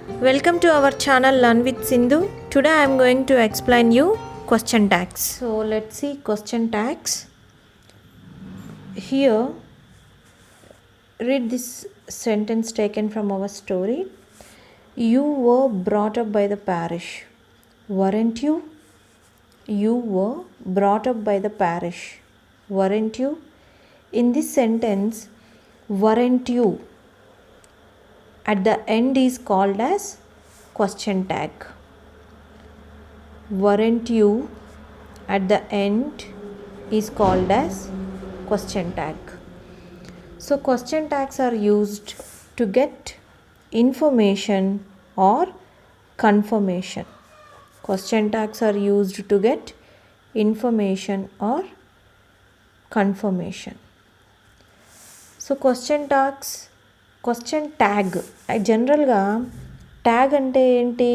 Welcome to our channel Learn with Sindhu. Today I am going to explain you question tags. So let's see question tags. Here read this sentence taken from our story. You were brought up by the parish, weren't you? You were brought up by the parish, weren't you? In this sentence, weren't you at the end is called as question tag. Weren't you at the end is called as question tag. So question tags are used to get information or confirmation. Question tags are used to get information or confirmation. So question tag జనరల్గా tag అంటే ఏంటి?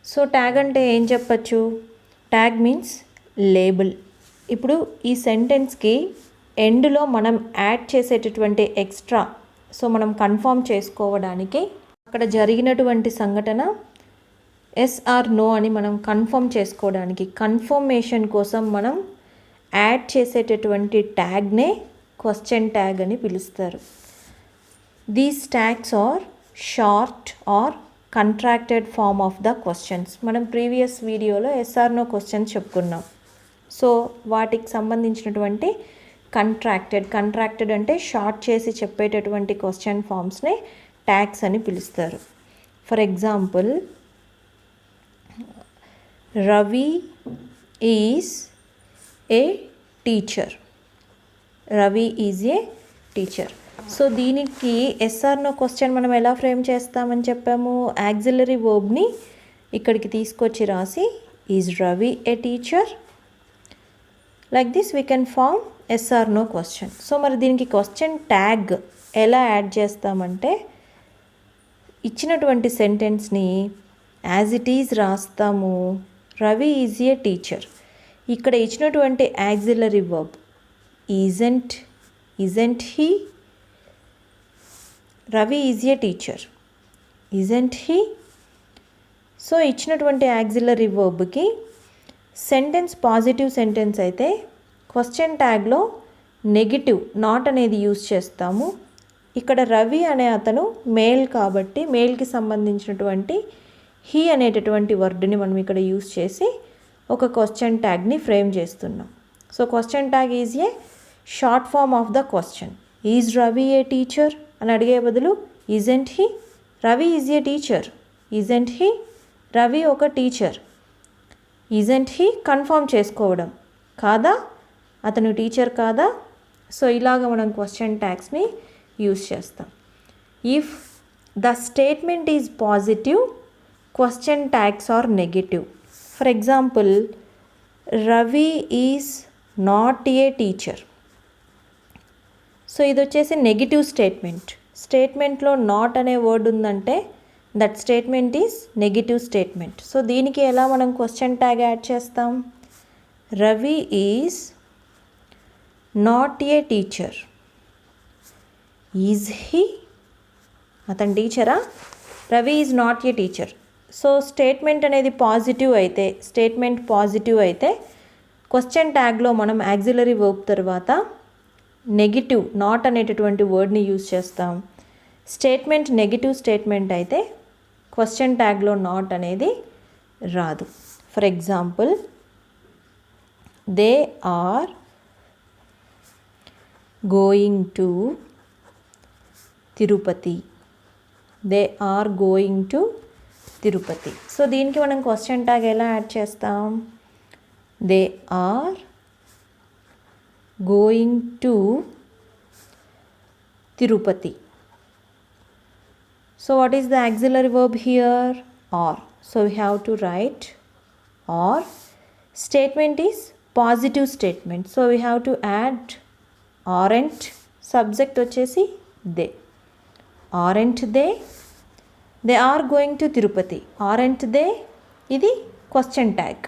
So tag అంటే ఏం చెప్పచ్చు? Tag means label. ఇప్పుడు ఈ సెంటెన్స్కి ఎండ్లో మనం యాడ్ చేసేటటువంటి ఎక్స్ట్రా, సో మనం కన్ఫర్మ్ చేసుకోవడానికి అక్కడ జరిగినటువంటి సంఘటన ఎస్ ఆర్ నో అని మనం కన్ఫర్మ్ చేసుకోవడానికి, కన్ఫర్మేషన్ కోసం మనం యాడ్ చేసేటటువంటి ట్యాగ్నే క్వశ్చన్ ట్యాగ్ అని పిలుస్తారు. These tags are short or contracted form of the questions. మనం ప్రీవియస్ వీడియోలో ఎస్ఆర్ నో క్వశ్చన్స్ చెప్పుకున్నాం. సో వాటికి సంబంధించినటువంటి కంట్రాక్టెడ్ అంటే షార్ట్ చేసి చెప్పేటటువంటి క్వశ్చన్ ఫామ్స్నే ట్యాగ్స్ అని పిలుస్తారు. For example, Ravi is a teacher. Ravi is a teacher. So దీనికి ఎస్ఆర్ నో క్వశ్చన్ మనం ఎలా ఫ్రేమ్ చేస్తామని చెప్పాము? యాక్సిలరీ వర్బ్ని ఇక్కడికి తీసుకొచ్చి రాసి is Ravi a teacher, like this we can form yes or no question. So మరి దీనికి క్వశ్చన్ ట్యాగ్ ఎలా యాడ్ చేస్తామంటే, ఇచ్చినటువంటి సెంటెన్స్ని యాజ్ ఇట్ ఈజ్ రాస్తాము. Ravi is a teacher. ఇక్కడ ఇచ్చినటువంటి auxiliary verb isn't he? Ravi is a teacher, isn't he? So ఇచ్చినటువంటి auxiliary వర్బ్కి సెంటెన్స్ పాజిటివ్ సెంటెన్స్ అయితే క్వశ్చన్ ట్యాగ్లో నెగిటివ్ నాట్ అనేది యూజ్ చేస్తాము. ఇక్కడ రవి అనే అతను మేల్ కాబట్టి మేల్కి సంబంధించినటువంటి హీ అనేటటువంటి వర్డ్ని మనం ఇక్కడ యూజ్ చేసి ఒక క్వశ్చన్ ట్యాగ్ని ఫ్రేమ్ చేస్తున్నాం. So question tag is a short form of the question. Is Ravi a teacher అని అడిగే బదులు isn't he? Ravi is a teacher, isn't he? Ravi ఒక టీచర్, ఈజెంట్ హీ? కన్ఫర్మ్ చేసుకోవడం, కాదా అతను టీచర్ కాదా? సో ఇలాగ మనం క్వశ్చన్ ట్యాగ్స్ని యూజ్ చేస్తాం. If the statement is positive, question tags are negative. For example, Ravi is not a teacher. So ఇది వచ్చేసి నెగిటివ్ స్టేట్మెంట్. స్టేట్మెంట్లో నాట్ అనే వర్డ్ ఉందంటే that statement is negative statement. So దీనికి ఎలా మనం క్వశ్చన్ ట్యాగ్ యాడ్ చేస్తాం? Ravi is not a teacher, is he? అతను టీచరా? Ravi is not a teacher. So statement అనేది పాజిటివ్ అయితే క్వశ్చన్ ట్యాగ్లో మనం యాక్సిలరీ వర్బ్ తర్వాత నెగిటివ్ నాట్ అనేటటువంటి వర్డ్ని యూజ్ చేస్తాం. స్టేట్మెంట్ నెగిటివ్ స్టేట్మెంట్ అయితే క్వశ్చన్ ట్యాగ్లో నాట్ అనేది రాదు. For example, they are going to Tirupati. They are going to Tirupati. So దీనికి మనం క్వశ్చన్ ట్యాగ్ ఎలా యాడ్ చేస్తాం? They are going to Tirupati. So what is the auxiliary verb here? Or. So we have to write or. Statement is positive statement. So we have to add aren't. Subject వచ్చేసి they. Aren't they? They are going to Tirupati. Aren't they? ఇది question tag.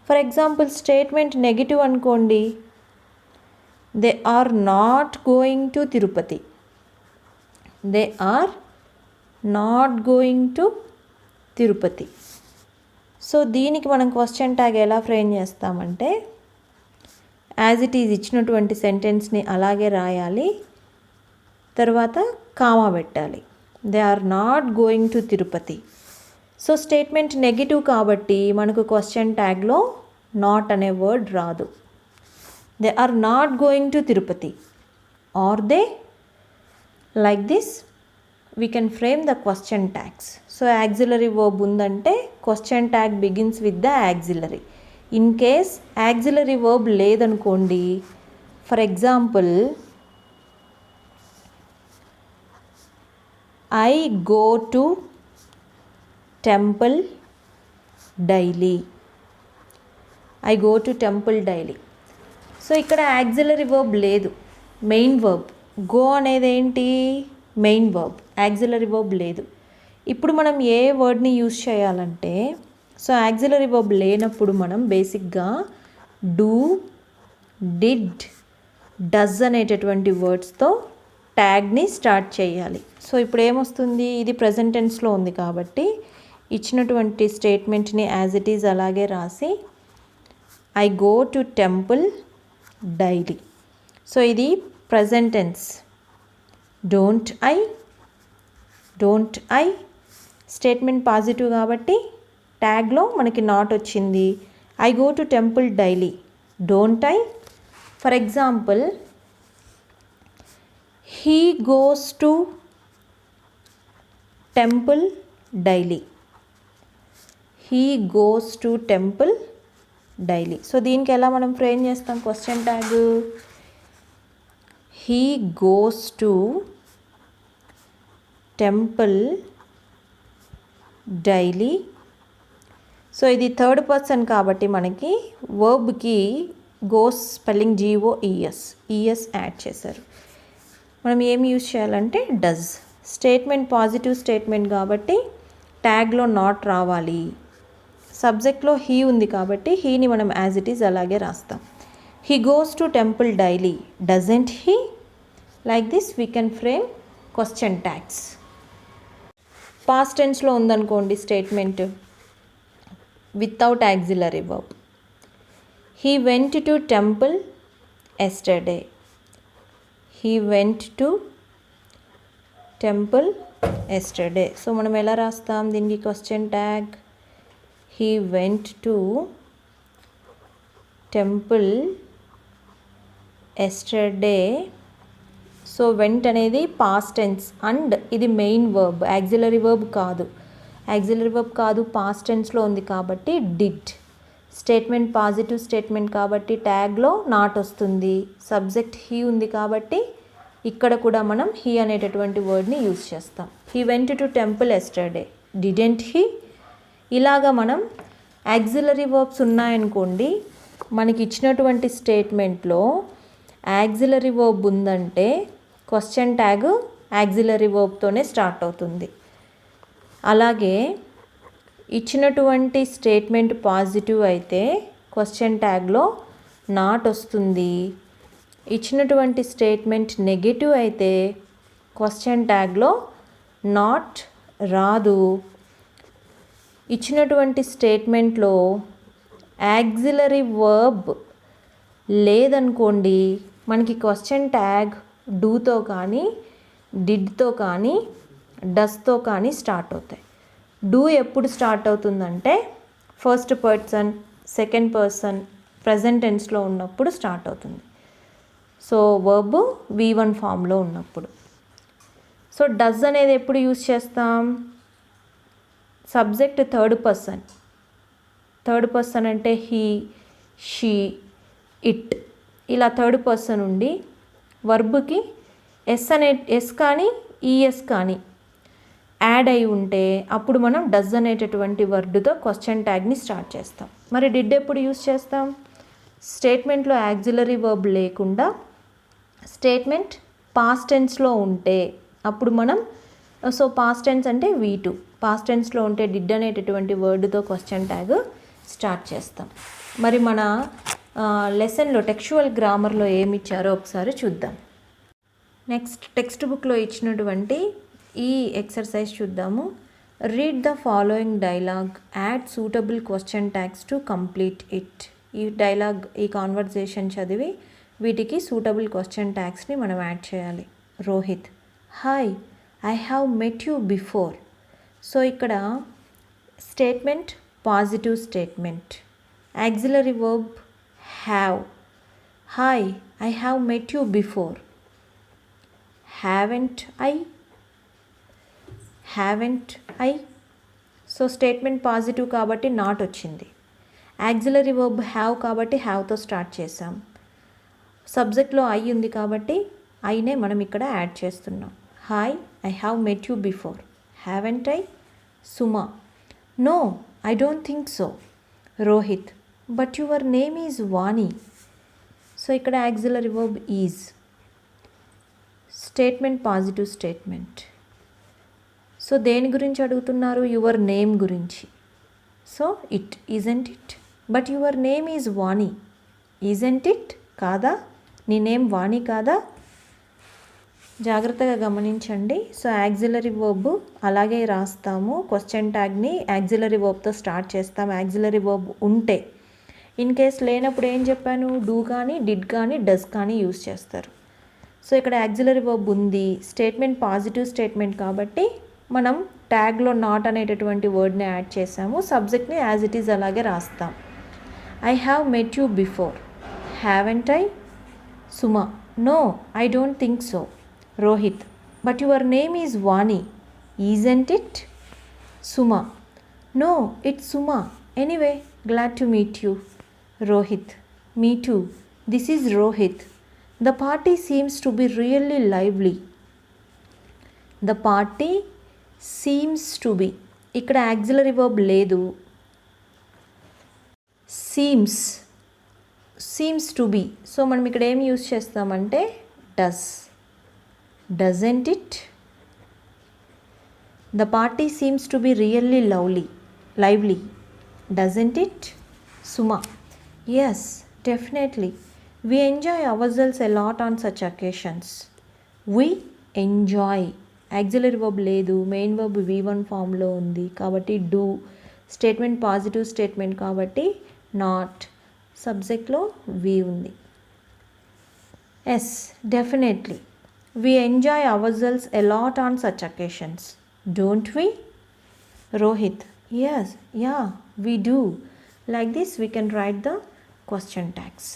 For example, statement negative అనుకోండి. They are not going to Tirupati. They are not going to Tirupati. So దీనికి మనం question tag ఎలా frame చేస్తామంటే as it is ఇచ్చినటువంటి సెంటెన్స్ని అలాగే రాయాలి, తర్వాత కామా పెట్టాలి. They are not going to Tirupati. So statement negative కాబట్టి మనకు క్వశ్చన్ ట్యాగ్లో నాట్ అనే వర్డ్ రాదు. They are not going to Tirupati are they, like this we can frame the question tags. So auxiliary verb ఉందంటే question tag begins with the auxiliary. In case auxiliary verb లేదనుకోండి, for example I go to temple daily. I go to temple daily. So ఇక్కడ auxiliary verb లేదు, main verb. Go అనేది ఏంటి? Main verb. Auxiliary verb లేదు. ఇప్పుడు మనం ఏ వర్డ్ని యూజ్ చేయాలంటే, సో యాక్సిలరీ వర్బ్ లేనప్పుడు మనం బేసిక్గా డూ, డిడ్, డస్ అనేటటువంటి వర్డ్స్తో ట్యాగ్ని స్టార్ట్ చేయాలి. సో ఇప్పుడు ఏమొస్తుంది? ఇది ప్రెజెంట్ టెన్స్లో ఉంది కాబట్టి ఇచ్చినటువంటి స్టేట్మెంట్ని యాజ్ ఇట్ ఈజ్ అలాగే రాసి I go to temple daily. So ఇది present tense. Don't I statement positive కాబట్టి ట్యాగ్లో మనకి నాట్ వచ్చింది. I go to temple daily, don't I. For example he goes to temple daily. He goes to temple daily. So దీనికి ఎలా మనం frame చేస్తాం question tag? He goes to temple daily. So ఇది third person కాబట్టి మనకి వర్బ్కి goes spelling ES add చేశారు. మనం ఏం యూజ్ చేయాలంటే డస్. స్టేట్మెంట్ పాజిటివ్ స్టేట్మెంట్ కాబట్టి ట్యాగ్లో నాట్ రావాలి. సబ్జెక్ట్లో హీ ఉంది కాబట్టి హీని మనం యాజ్ ఇట్ ఈజ్ అలాగే రాస్తాం. He goes to temple daily, doesn't he. Like this we can frame question tags. Past టెన్స్లో ఉందనుకోండి statement without auxiliary verb. He went to temple yesterday. He went to temple yesterday. So మనం ఎలా రాస్తాం దీనికి question tag? He went to temple yesterday. So went అనేది past tense and ఇది main verb, auxiliary verb కాదు. Auxiliary verb కాదు, past టెన్స్లో ఉంది కాబట్టి డిడ్. స్టేట్మెంట్ పాజిటివ్ స్టేట్మెంట్ కాబట్టి ట్యాగ్లో నాట్ వస్తుంది. సబ్జెక్ట్ హీ ఉంది కాబట్టి ఇక్కడ కూడా మనం హీ అనేటటువంటి వర్డ్ని యూజ్ చేస్తాం. He went to temple yesterday, didn't he. ఇలాగా మనం యాక్సిలరీ వర్బ్స్ ఉన్నాయనుకోండి, మనకి ఇచ్చినటువంటి స్టేట్మెంట్లో యాక్సిలరీ వర్బ్ ఉందంటే క్వశ్చన్ ట్యాగ్ యాక్సిలరీ వర్బ్తోనే స్టార్ట్ అవుతుంది. అలాగే ఇచ్చినటువంటి స్టేట్మెంట్ పాజిటివ్ అయితే క్వశ్చన్ ట్యాగ్లో నాట్ వస్తుంది. ఇచ్చినటువంటి స్టేట్మెంట్ నెగటివ్ అయితే క్వశ్చన్ ట్యాగ్లో నాట్ రాదు. ఇచ్చినటువంటి స్టేట్మెంట్లో యాక్సిలరీ వర్బ్ లేదనుకోండి, మనకి క్వశ్చన్ ట్యాగ్ డూతో కానీ డిడ్తో కానీ డస్తో కానీ స్టార్ట్ అవుతాయి. డూ ఎప్పుడు స్టార్ట్ అవుతుందంటే first person, second person, present టెన్స్లో ఉన్నప్పుడు స్టార్ట్ అవుతుంది. సో వర్బ్ V1 ఫామ్లో ఉన్నప్పుడు. సో డస్ అనేది ఎప్పుడు యూజ్ చేస్తాం? సబ్జెక్ట్ థర్డ్ పర్సన్ అంటే హీ, షీ, ఇట్, ఇలా థర్డ్ పర్సన్ ఉండి వర్బ్కి ఎస్ కానీ ఈఎస్ కానీ యాడ్ అయి ఉంటే అప్పుడు మనం డస్ అనేటటువంటి వర్డ్తో క్వశ్చన్ ట్యాగ్ని స్టార్ట్ చేస్తాం. మరి డిడ్ ఎప్పుడు యూజ్ చేస్తాం? స్టేట్మెంట్లో యాక్సిలరీ వర్బ్ లేకుండా స్టేట్మెంట్ పాస్ట్ టెన్స్లో ఉంటే అప్పుడు మనం, సో పాస్ట్ టెన్స్ అంటే V2, పాస్ట్ టెన్స్లో ఉంటే డిడ్ అనేటటువంటి వర్డ్తో క్వశ్చన్ ట్యాగ్ స్టార్ట్ చేస్తాం. మరి మన లెసన్లో టెక్స్చువల్ గ్రామర్లో ఏమి ఇచ్చారో ఒకసారి చూద్దాం. నెక్స్ట్ టెక్స్ట్ బుక్లో ఇచ్చినటువంటి ఈ ఎక్సర్సైజ్ చూద్దాము. Read the following dialogue, add suitable question tags to complete it. ఈ డైలాగ్, ఈ కాన్వర్జేషన్ చదివి వీటికి సూటబుల్ క్వశ్చన్ ట్యాగ్స్ని మనం యాడ్ చేయాలి. Rohit, hi, I have met you before. So ఇక్కడ statement positive statement, auxiliary verb have. Hi, I have met you before. Haven't I, haven't I. So statement positive కాబట్టి not వచ్చింది. Auxiliary verb have కాబట్టి హ్యావ్తో start చేసాం. సబ్జెక్ట్లో I ఉంది కాబట్టి ఐనే మనం ఇక్కడ యాడ్ చేస్తున్నాం. Hi, I have met you before. Haven't I. Suma, no, I don't think so. Rohit, but your name is Vani. So ఇక్కడ auxiliary verb is. Statement positive statement. So దేని గురించి అడుగుతున్నారు? యువర్ నేమ్ గురించి. So it, isn't it. But your name is Vani. Isn't it, కాదా? నీ name వాణి కాదా? జాగ్రత్తగా గమనించండి. సో యాక్సిలరీ వర్బ్ అలాగే రాస్తాము. క్వశ్చన్ ట్యాగ్ని యాక్సిలరీ వర్బ్తో స్టార్ట్ చేస్తాం యాక్సిలరీ వర్బ్ ఉంటే. ఇన్ కేస్ లేనప్పుడు ఏం చెప్పాను? డూ కానీ, డిడ్ కానీ, డస్ కానీ యూస్ చేస్తారు. సో ఇక్కడ యాక్సిలరీ వర్బ్ ఉంది, స్టేట్మెంట్ పాజిటివ్ స్టేట్మెంట్ కాబట్టి మనం ట్యాగ్లో నాట్ అనేటటువంటి వర్డ్ని యాడ్ చేసాము. సబ్జెక్ట్ని యాజ్ ఇట్ ఈజ్ అలాగే రాస్తాం. I have met you before. Haven't I. Suma, no, I don't think so. Rohit, but your name is Vani. Isn't it? Suma, no, it's Suma. Anyway, glad to meet you. Rohit, me too. This is Rohit. The party seems to be really lively. The party seems to be. ఇక్కడ auxiliary verb లేదు. Seems, seems to be. So మనం ఇక్కడ ఏం use చేస్తామంటే does. Doesn't it? The party seems to be really lively. Doesn't it? Suma, yes, definitely. We enjoy ourselves a lot on such occasions. We enjoy. Auxiliary verb లేదు, main verb V1 ఫామ్లో ఉంది కాబట్టి do. Statement positive statement కాబట్టి not. సబ్జెక్ట్లో V ఉంది. Yes, definitely. We enjoy ourselves a lot on such occasions. Don't we? Rohit, yes, yeah, we do. Like this we can write the question tags.